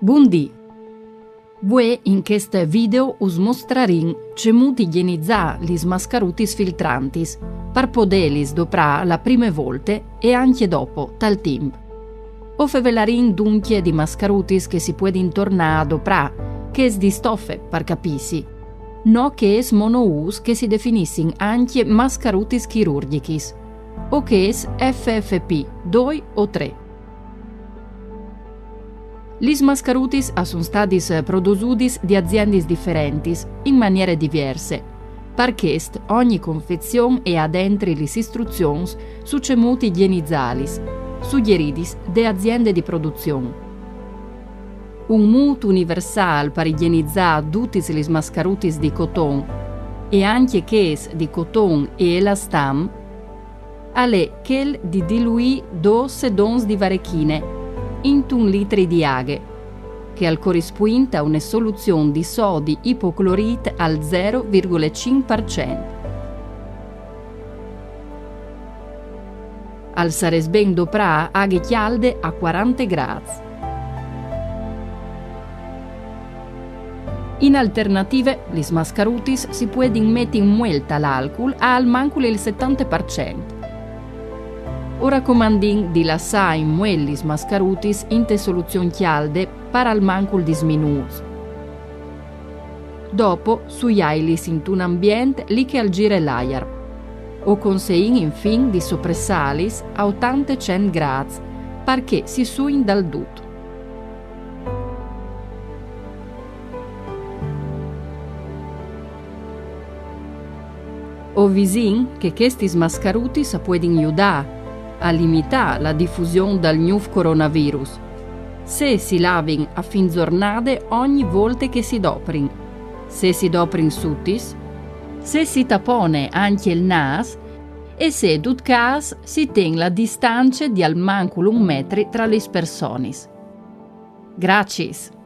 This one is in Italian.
Buondì! Voi in questo video us mostrarin come igienizzare gli mascarutis filtrantis per poterli doprare la prima volta e anche dopo tal tempo. O fevelarin dunque di mascarutis che si può intornare a doprare, che è di stoffe per capirsi, no che è monous che si definissin anche mascarutis chirurgicis, o che è FFP 2 o 3. Lis mascarutis sono stati prodotti di aziende differenti, in maniere diverse, perché ogni confezione è dentro le istruzioni su come igienizzalis, suggeriti da aziende di produzione. Un modo universale per igienizzare tutti gli mascarutis di cotone e anche che di cotone e elastam è quel di diluire 2 sedons di varechine in 1 litro di aghe, che corrisponde a una soluzione di sodio ipoclorite al 0,5%. Al sares ben doprare aghe calde a 40 gradi. In alternative, gli mascarutis si può mettere in muelta l'alcol al mancul il 70%. O raccomandin di lasciare in muellis mascarutis in te soluzioni calde per al mancul di minuti. Dopo, suiailis in un ambiente lì che al gire l'air. O consein infin di soppressalis a 80-100 gradi perché si suin dal tutto. O visin che questi mascarutis pueden aiutare a limitare la diffusione del nuovo coronavirus, se si lavin a fin giornate ogni volta che si doprin, se si doprin sutis, se si tappone anche il naso e se in tutto caso si tiene la distanza di almeno 1 metro tra le persone. Grazie!